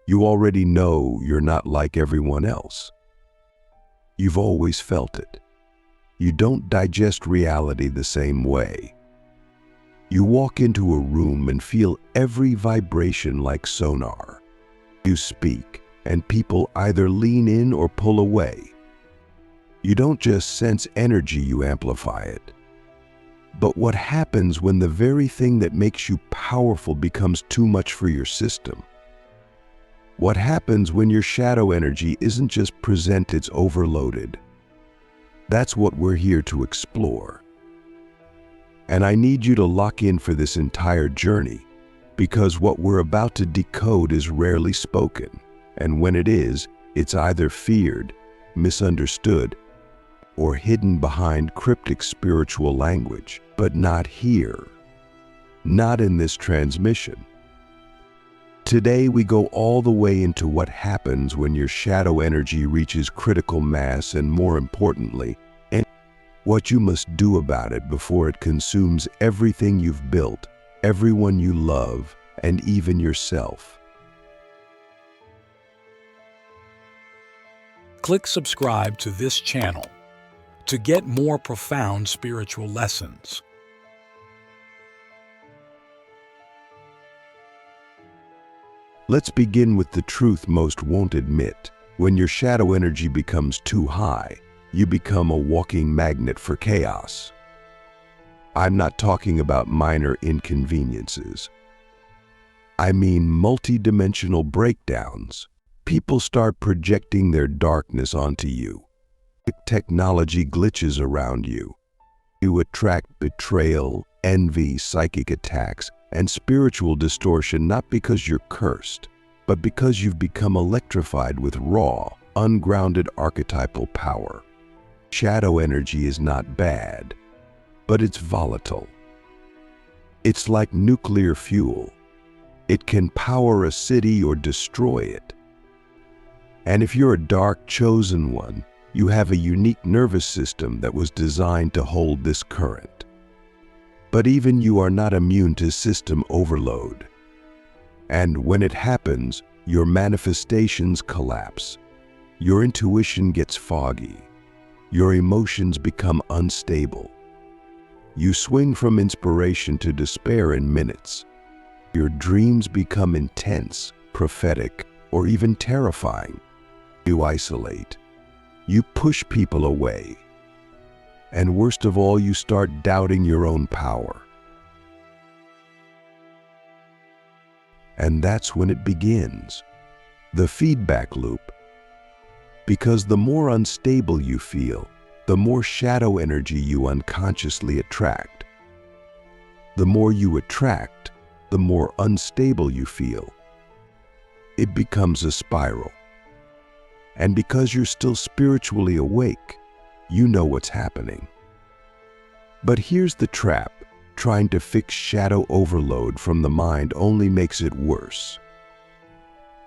You already know you're not like everyone else. You've always felt it. You don't digest reality the same way. You walk into a room and feel every vibration like sonar. You speak, and people either lean in or pull away. You don't just sense energy, you amplify it. But what happens when the very thing that makes you powerful becomes too much for your system? What happens when your shadow energy isn't just present, it's overloaded? That's what we're here to explore. And I need you to lock in for this entire journey, because what we're about to decode is rarely spoken, and when it is, it's either feared, misunderstood, or hidden behind cryptic spiritual language. But not here. Not in this transmission. Today we go all the way into what happens when your shadow energy reaches critical mass, and more importantly, what you must do about it before it consumes everything you've built, everyone you love, and even yourself. Click subscribe to this channel to get more profound spiritual lessons. Let's begin with the truth most won't admit. When your shadow energy becomes too high, you become a walking magnet for chaos. I'm not talking about minor inconveniences. I mean multi-dimensional breakdowns. People start projecting their darkness onto you. Technology glitches around you. You attract betrayal, envy, psychic attacks, and spiritual distortion, not because you're cursed, but because you've become electrified with raw, ungrounded archetypal power. Shadow energy is not bad, but it's volatile. It's like nuclear fuel. It can power a city or destroy it. And if you're a dark chosen one, you have a unique nervous system that was designed to hold this current. But even you are not immune to system overload. And when it happens, your manifestations collapse. Your intuition gets foggy. Your emotions become unstable. You swing from inspiration to despair in minutes. Your dreams become intense, prophetic, or even terrifying. You isolate. You push people away. And worst of all, you start doubting your own power. And that's when it begins. The feedback loop. Because the more unstable you feel, the more shadow energy you unconsciously attract. The more you attract, the more unstable you feel. It becomes a spiral. And because you're still spiritually awake, you know what's happening. But here's the trap. Trying to fix shadow overload from the mind only makes it worse.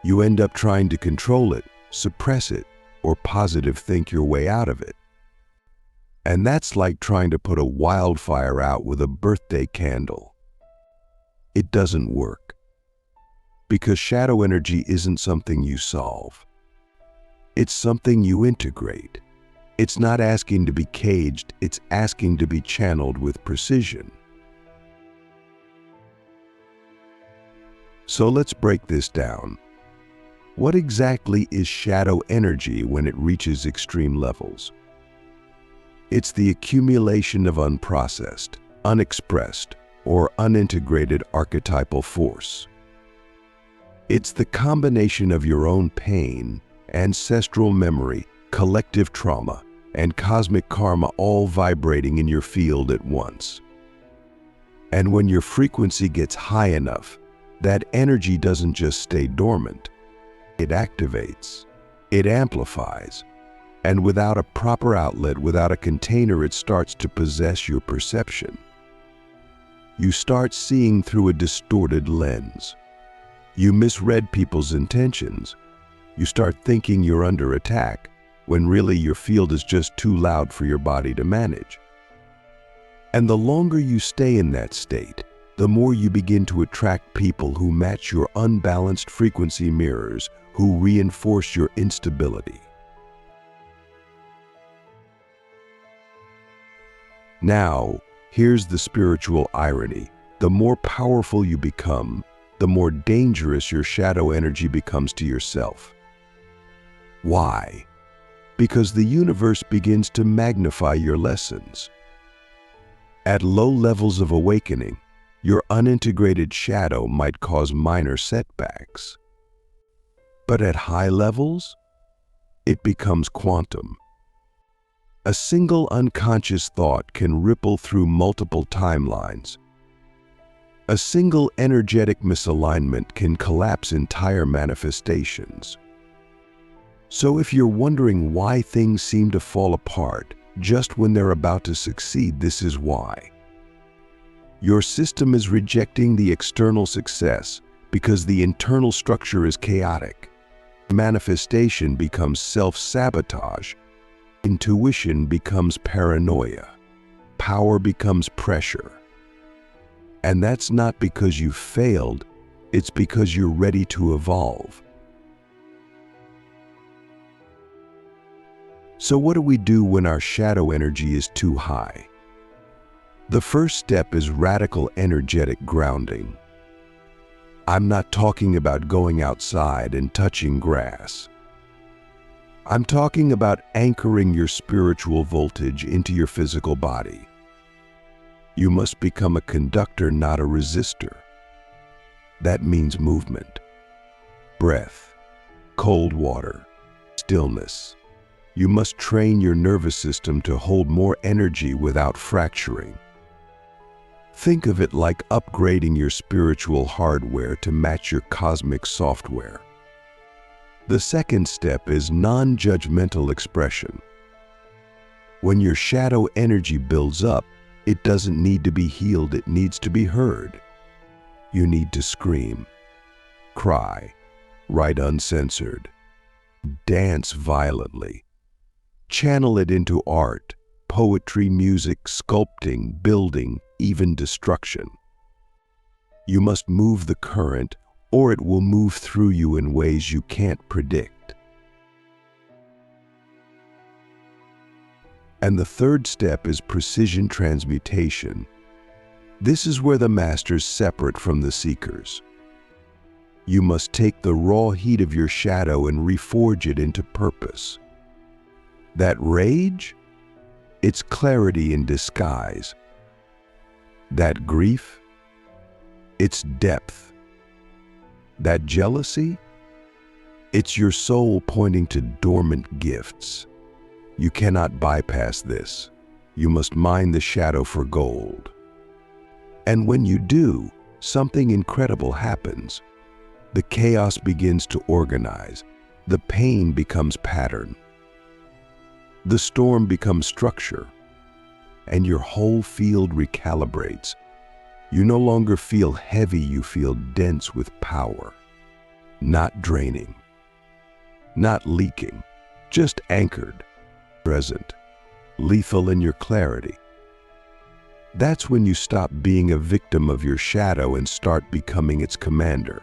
You end up trying to control it, suppress it, or positive think your way out of it. And that's like trying to put a wildfire out with a birthday candle. It doesn't work. Because shadow energy isn't something you solve. It's something you integrate. It's not asking to be caged, it's asking to be channeled with precision. So let's break this down. What exactly is shadow energy when it reaches extreme levels? It's the accumulation of unprocessed, unexpressed, or unintegrated archetypal force. It's the combination of your own pain, ancestral memory, collective trauma, and cosmic karma all vibrating in your field at once. And when your frequency gets high enough, that energy doesn't just stay dormant. It activates, it amplifies, and without a proper outlet, without a container, it starts to possess your perception. You start seeing through a distorted lens. You misread people's intentions. You start thinking you're under attack, when really your field is just too loud for your body to manage. And the longer you stay in that state, the more you begin to attract people who match your unbalanced frequency mirrors, who reinforce your instability. Now, here's the spiritual irony. The more powerful you become, the more dangerous your shadow energy becomes to yourself. Why? Because the universe begins to magnify your lessons. At low levels of awakening, your unintegrated shadow might cause minor setbacks. But at high levels, it becomes quantum. A single unconscious thought can ripple through multiple timelines. A single energetic misalignment can collapse entire manifestations. So if you're wondering why things seem to fall apart just when they're about to succeed, this is why. Your system is rejecting the external success because the internal structure is chaotic. Manifestation becomes self-sabotage. Intuition becomes paranoia. Power becomes pressure. And that's not because you failed, it's because you're ready to evolve. So what do we do when our shadow energy is too high? The first step is radical energetic grounding. I'm not talking about going outside and touching grass. I'm talking about anchoring your spiritual voltage into your physical body. You must become a conductor, not a resistor. That means movement, breath, cold water, stillness. You must train your nervous system to hold more energy without fracturing. Think of it like upgrading your spiritual hardware to match your cosmic software. The second step is non-judgmental expression. When your shadow energy builds up, it doesn't need to be healed, it needs to be heard. You need to scream, cry, write uncensored, dance violently. Channel it into art, poetry, music, sculpting, building, even destruction. You must move the current, or it will move through you in ways you can't predict. And the third step is precision transmutation. This is where the masters separate from the seekers. You must take the raw heat of your shadow and reforge it into purpose. That rage? It's clarity in disguise. That grief? It's depth. That jealousy? It's your soul pointing to dormant gifts. You cannot bypass this. You must mine the shadow for gold. And when you do, something incredible happens. The chaos begins to organize. The pain becomes pattern. The storm becomes structure, and your whole field recalibrates. You no longer feel heavy, you feel dense with power. Not draining, not leaking, just anchored, present, lethal in your clarity. That's when you stop being a victim of your shadow and start becoming its commander.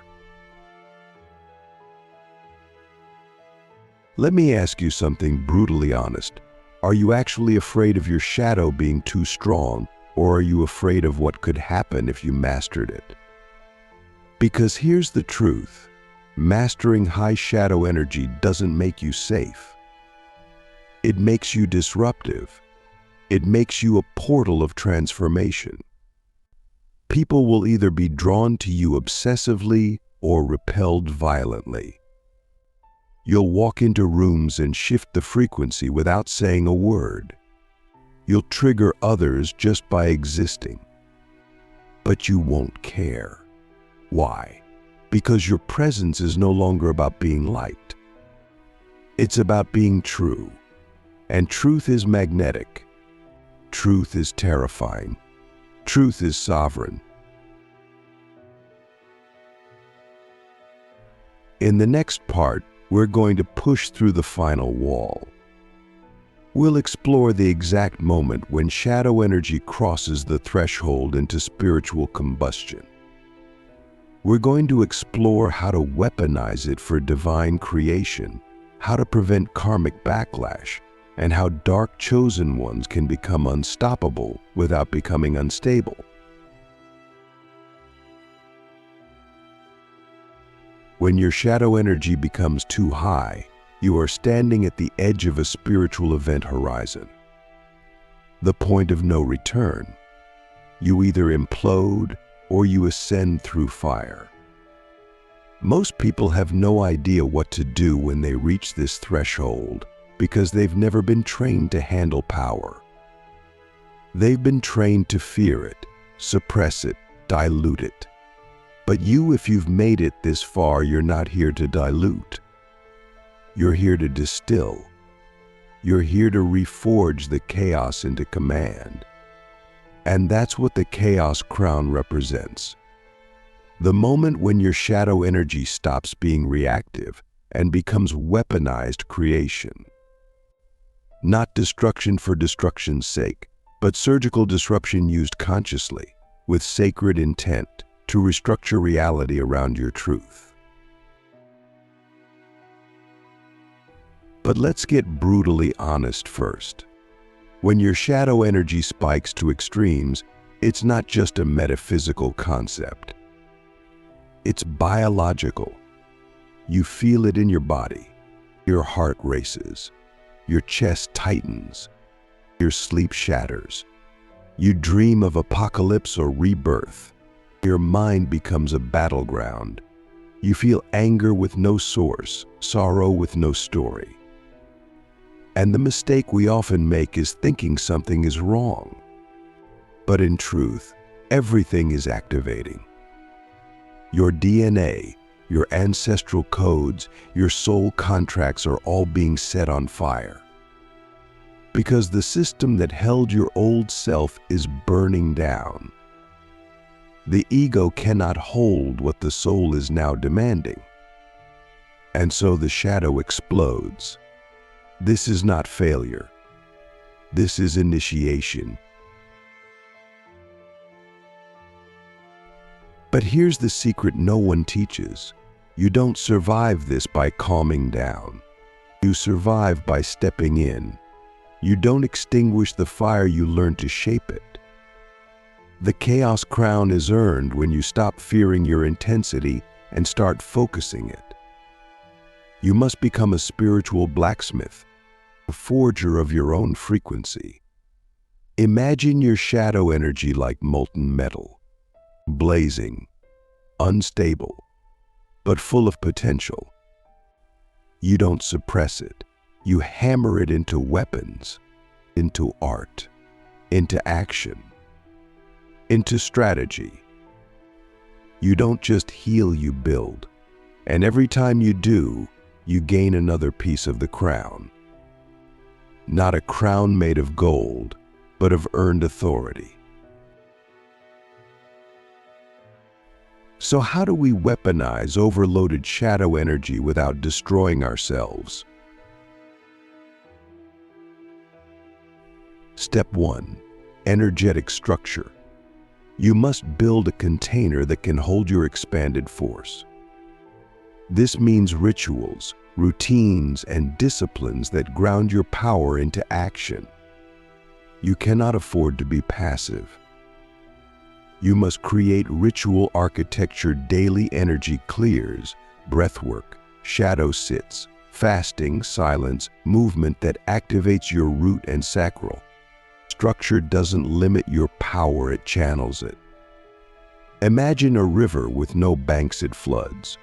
Let me ask you something brutally honest. Are you actually afraid of your shadow being too strong, or are you afraid of what could happen if you mastered it? Because here's the truth. Mastering high shadow energy doesn't make you safe. It makes you disruptive. It makes you a portal of transformation. People will either be drawn to you obsessively or repelled violently. You'll walk into rooms and shift the frequency without saying a word. You'll trigger others just by existing. But you won't care. Why? Because your presence is no longer about being liked. It's about being true. And truth is magnetic. Truth is terrifying. Truth is sovereign. In the next part, we're going to push through the final wall. We'll explore the exact moment when shadow energy crosses the threshold into spiritual combustion. We're going to explore how to weaponize it for divine creation, how to prevent karmic backlash, and how dark chosen ones can become unstoppable without becoming unstable. When your shadow energy becomes too high, you are standing at the edge of a spiritual event horizon. The point of no return. You either implode or you ascend through fire. Most people have no idea what to do when they reach this threshold because they've never been trained to handle power. They've been trained to fear it, suppress it, dilute it. But you, if you've made it this far, you're not here to dilute. You're here to distill. You're here to reforge the chaos into command. And that's what the Chaos Crown represents. The moment when your shadow energy stops being reactive and becomes weaponized creation. Not destruction for destruction's sake, but surgical disruption used consciously, with sacred intent, to restructure reality around your truth. But let's get brutally honest first. When your shadow energy spikes to extremes, it's not just a metaphysical concept. It's biological. You feel it in your body. Your heart races. Your chest tightens. Your sleep shatters. You dream of apocalypse or rebirth. Your mind becomes a battleground. You feel anger with no source, sorrow with no story. And the mistake we often make is thinking something is wrong. But in truth, everything is activating. Your DNA, your ancestral codes, your soul contracts are all being set on fire. Because the system that held your old self is burning down. The ego cannot hold what the soul is now demanding. And so the shadow explodes. This is not failure. This is initiation. But here's the secret no one teaches. You don't survive this by calming down. You survive by stepping in. You don't extinguish the fire, you learn to shape it. The Chaos Crown is earned when you stop fearing your intensity and start focusing it. You must become a spiritual blacksmith, a forger of your own frequency. Imagine your shadow energy like molten metal, blazing, unstable, but full of potential. You don't suppress it. You hammer it into weapons, into art, into action, into strategy. You don't just heal, you build. And every time you do, you gain another piece of the crown. Not a crown made of gold, but of earned authority. So how do we weaponize overloaded shadow energy without destroying ourselves? Step 1. Energetic structure. You must build a container that can hold your expanded force. This means rituals, routines, and disciplines that ground your power into action. You cannot afford to be passive. You must create ritual architecture, daily energy clears, breathwork, shadow sits, fasting, silence, movement that activates your root and sacral. Structure doesn't limit your power, it channels it. Imagine a river with no banks, it floods.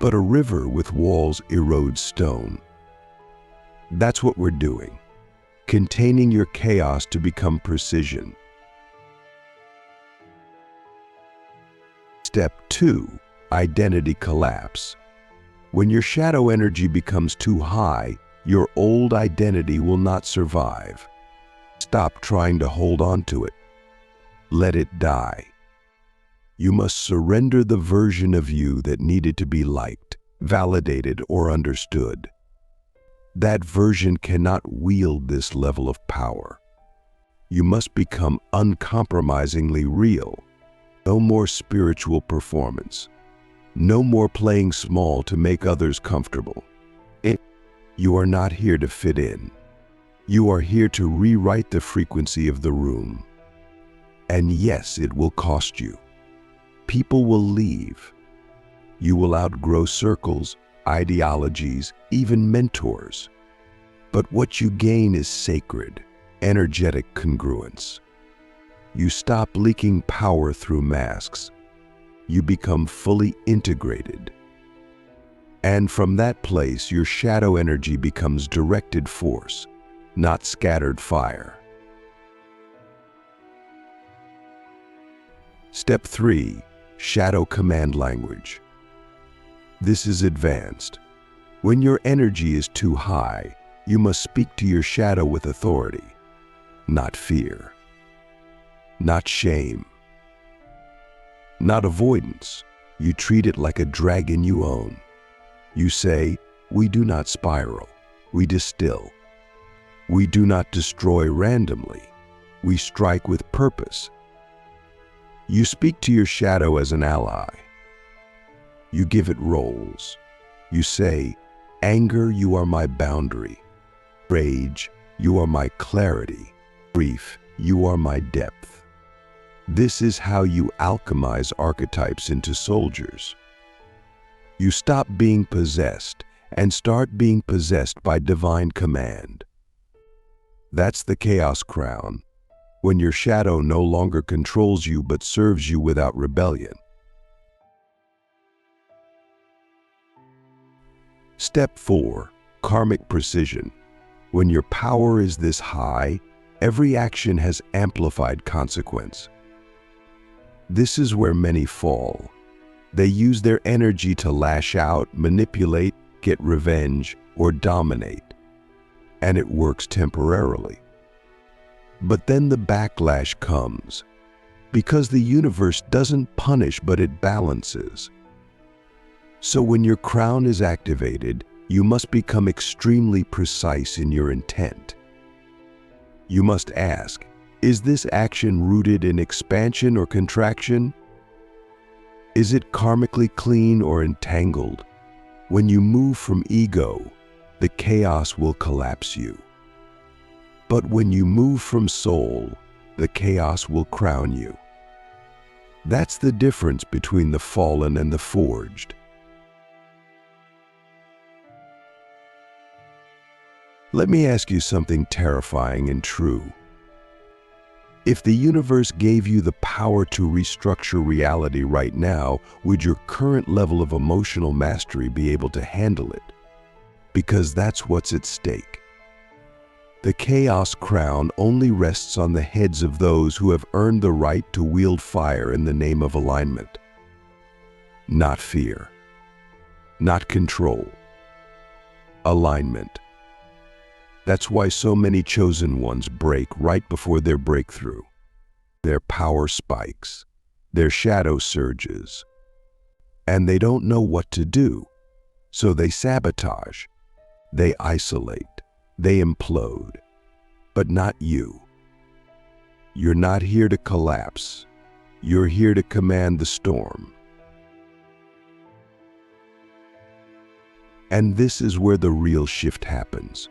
But a river with walls erodes stone. That's what we're doing, containing your chaos to become precision. Step 2. Identity collapse. When your shadow energy becomes too high, your old identity will not survive. Stop trying to hold on to it. Let it die. You must surrender the version of you that needed to be liked, validated, or understood. That version cannot wield this level of power. You must become uncompromisingly real. No more spiritual performance. No more playing small to make others comfortable. You are not here to fit in. You are here to rewrite the frequency of the room. And yes, it will cost you. People will leave. You will outgrow circles, ideologies, even mentors. But what you gain is sacred, energetic congruence. You stop leaking power through masks. You become fully integrated. And from that place, your shadow energy becomes directed force, not scattered fire. Step 3. Shadow command language. This is advanced. When your energy is too high, you must speak to your shadow with authority, not fear, not shame, not avoidance. You treat it like a dragon you own. You say, "We do not spiral, we distill. We do not destroy randomly, we strike with purpose." You speak to your shadow as an ally. You give it roles. You say, "Anger, you are my boundary. Rage, you are my clarity. Grief, you are my depth." This is how you alchemize archetypes into soldiers. You stop being possessed and start being possessed by divine command. That's the chaos crown, when your shadow no longer controls you but serves you without rebellion. Step 4. Karmic precision. When your power is this high, every action has amplified consequence. This is where many fall. They use their energy to lash out, manipulate, get revenge, or dominate. And it works temporarily. But then the backlash comes, because the universe doesn't punish but it balances. So when your crown is activated, you must become extremely precise in your intent. You must ask, is this action rooted in expansion or contraction? Is it karmically clean or entangled? When you move from ego, the chaos will collapse you. But when you move from soul, the chaos will crown you. That's the difference between the fallen and the forged. Let me ask you something terrifying and true. If the universe gave you the power to restructure reality right now, would your current level of emotional mastery be able to handle it? Because that's what's at stake. The chaos crown only rests on the heads of those who have earned the right to wield fire in the name of alignment. Not fear. Not control. Alignment. That's why so many chosen ones break right before their breakthrough. Their power spikes, their shadow surges, and they don't know what to do. So they sabotage, they isolate, they implode. But not you. You're not here to collapse. You're here to command the storm. And this is where the real shift happens.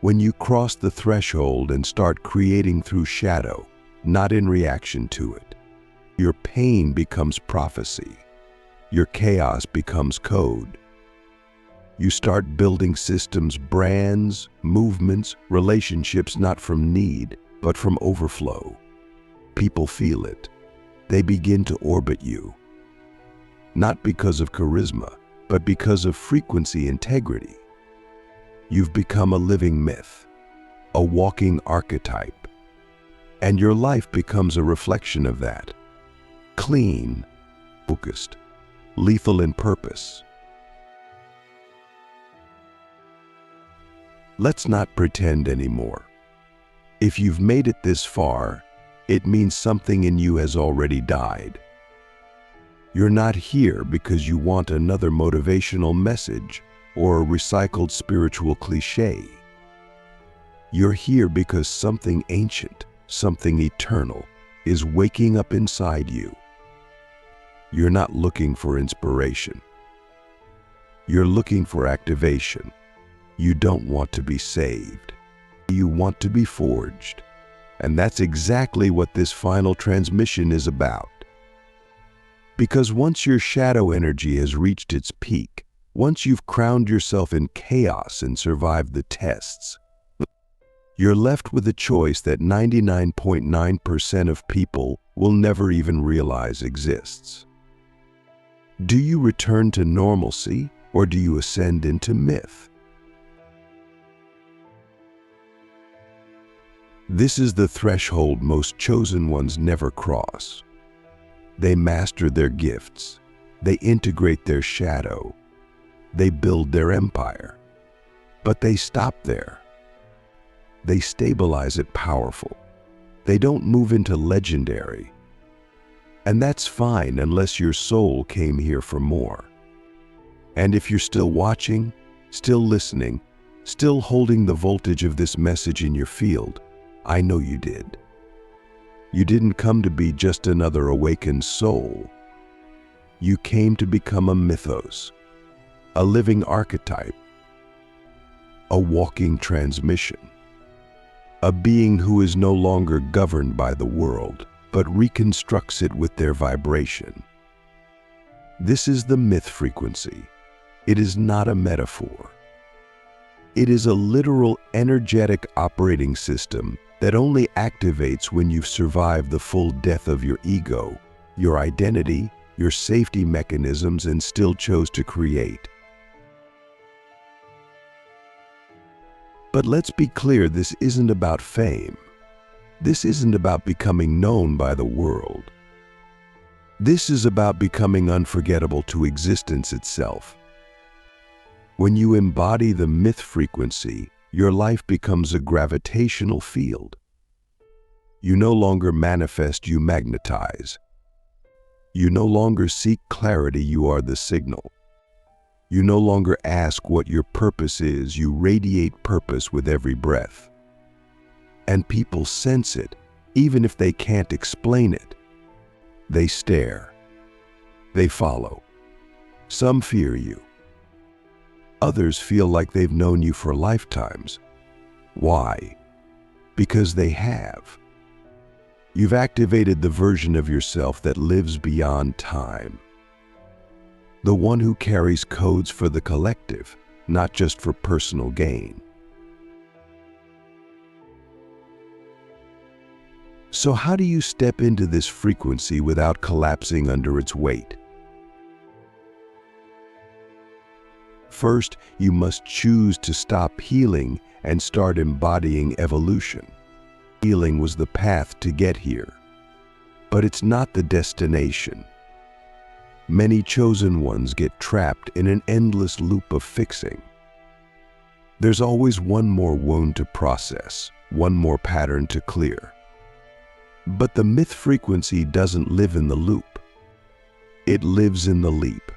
When you cross the threshold and start creating through shadow, not in reaction to it, your pain becomes prophecy. Your chaos becomes code. You start building systems, brands, movements, relationships not from need, but from overflow. People feel it. They begin to orbit you. Not because of charisma, but because of frequency integrity. You've become a living myth, a walking archetype, and your life becomes a reflection of that. Clean, focused, lethal in purpose. Let's not pretend anymore. If you've made it this far, it means something in you has already died. You're not here because you want another motivational message. or a recycled spiritual cliché. You're here because something ancient, something eternal, is waking up inside you. You're not looking for inspiration. You're looking for activation. You don't want to be saved. You want to be forged. And that's exactly what this final transmission is about. Because once your shadow energy has reached its peak, once you've crowned yourself in chaos and survived the tests, you're left with a choice that 99.9% of people will never even realize exists. Do you return to normalcy, or do you ascend into myth? This is the threshold most chosen ones never cross. They master their gifts. They integrate their shadow. They build their empire. But they stop there. They stabilize it powerful. They don't move into legendary. And that's fine unless your soul came here for more. And if you're still watching, still listening, still holding the voltage of this message in your field, I know you did. You didn't come to be just another awakened soul. You came to become a mythos, a living archetype, a walking transmission, a being who is no longer governed by the world, but reconstructs it with their vibration. This is the myth frequency. It is not a metaphor. It is a literal energetic operating system that only activates when you've survived the full death of your ego, your identity, your safety mechanisms, and still chose to create. But let's be clear, this isn't about fame. This isn't about becoming known by the world. This is about becoming unforgettable to existence itself. When you embody the myth frequency, your life becomes a gravitational field. You no longer manifest, you magnetize. You no longer seek clarity, you are the signal. You no longer ask what your purpose is, you radiate purpose with every breath. And people sense it, even if they can't explain it. They stare. They follow. Some fear you. Others feel like they've known you for lifetimes. Why? Because they have. You've activated the version of yourself that lives beyond time. The one who carries codes for the collective, not just for personal gain. So how do you step into this frequency without collapsing under its weight? First, you must choose to stop healing and start embodying evolution. Healing was the path to get here, but it's not the destination. Many chosen ones get trapped in an endless loop of fixing. There's always one more wound to process, one more pattern to clear. But the myth frequency doesn't live in the loop. It lives in the leap.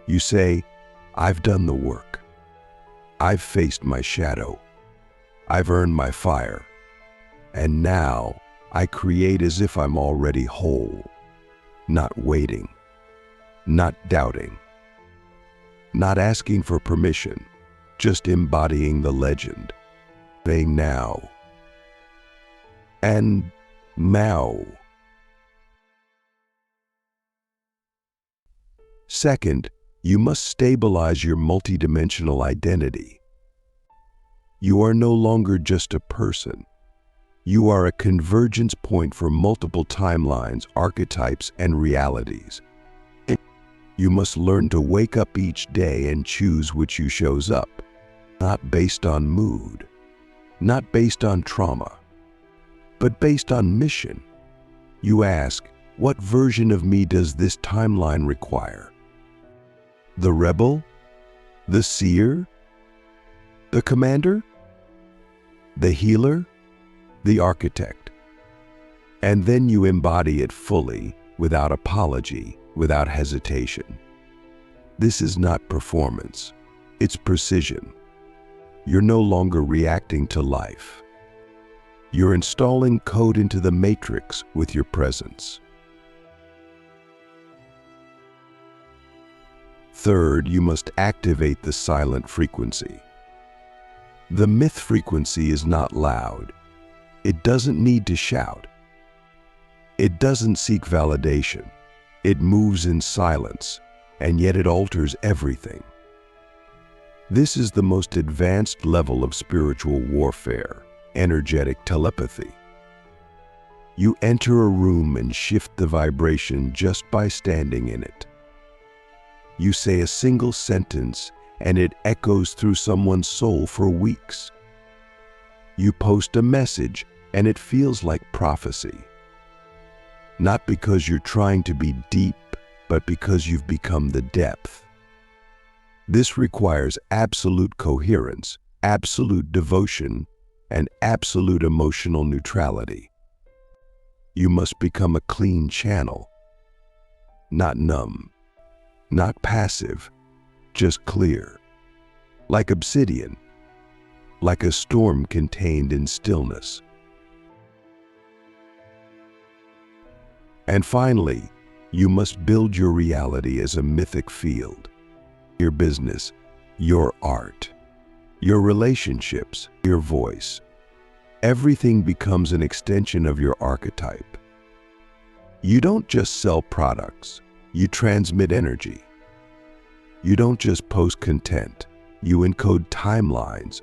You say, I've done the work. I've faced my shadow. I've earned my fire. And now I create as if I'm already whole, not waiting, not doubting, not asking for permission, just embodying the legend, saying now. And now. Second, you must stabilize your multidimensional identity. You are no longer just a person. You are a convergence point for multiple timelines, archetypes, and realities. You must learn to wake up each day and choose which you shows up, not based on mood, not based on trauma, but based on mission. You ask, what version of me does this timeline require? The rebel? The seer? The commander? The healer? The architect? And then you embody it fully, without apology, without hesitation. This is not performance. It's precision. You're no longer reacting to life. You're installing code into the matrix with your presence. Third, you must activate the silent frequency. The myth frequency is not loud. It doesn't need to shout. It doesn't seek validation. It moves in silence, and yet it alters everything. This is the most advanced level of spiritual warfare, energetic telepathy. You enter a room and shift the vibration just by standing in it. You say a single sentence and it echoes through someone's soul for weeks. You post a message and it feels like prophecy. Not because you're trying to be deep, but because you've become the depth. This requires absolute coherence, absolute devotion, and absolute emotional neutrality. You must become a clean channel, not numb, not passive, just clear, like obsidian, like a storm contained in stillness. And finally, you must build your reality as a mythic field. Your business, your art, your relationships, your voice. Everything becomes an extension of your archetype. You don't just sell products, you transmit energy. You don't just post content, you encode timelines.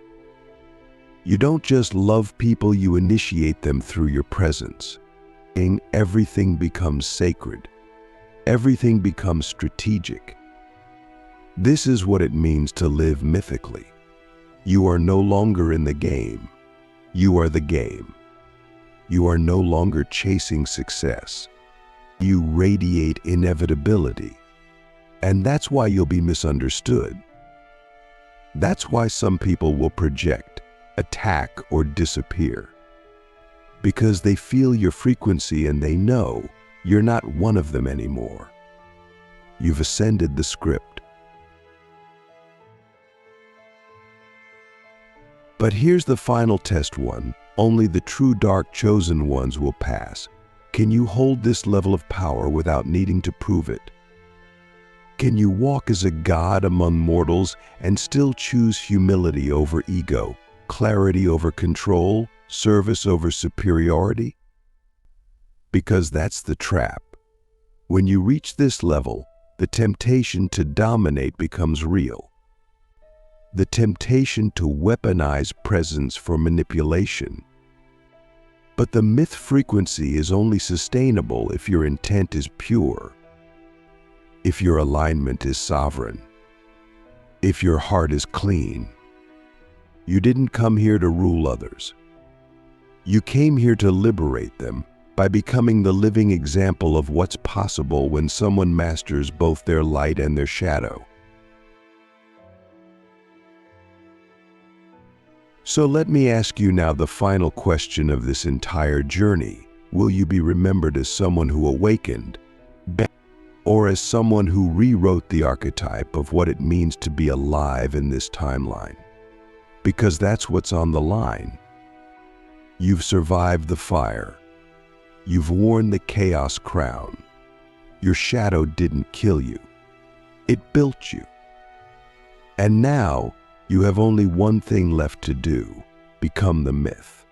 You don't just love people, you initiate them through your presence. Everything becomes sacred. Everything becomes strategic. This is what it means to live mythically. You are no longer in the game. You are the game. You are no longer chasing success. You radiate inevitability. And that's why you'll be misunderstood. That's why some people will project, attack, or disappear. Because they feel your frequency and they know you're not one of them anymore. You've ascended the script. But here's the final test one. Only the true dark chosen ones will pass. Can you hold this level of power without needing to prove it? Can you walk as a god among mortals and still choose humility over ego, clarity over control, service over superiority? Because that's the trap. When you reach this level, the temptation to dominate becomes real. The temptation to weaponize presence for manipulation. But the myth frequency is only sustainable if your intent is pure, if your alignment is sovereign, if your heart is clean. You didn't come here to rule others. You came here to liberate them by becoming the living example of what's possible when someone masters both their light and their shadow. So let me ask you now the final question of this entire journey. Will you be remembered as someone who awakened, or as someone who rewrote the archetype of what it means to be alive in this timeline? Because that's what's on the line. You've survived the fire. You've worn the chaos crown. Your shadow didn't kill you. It built you. And now, you have only one thing left to do: become the myth.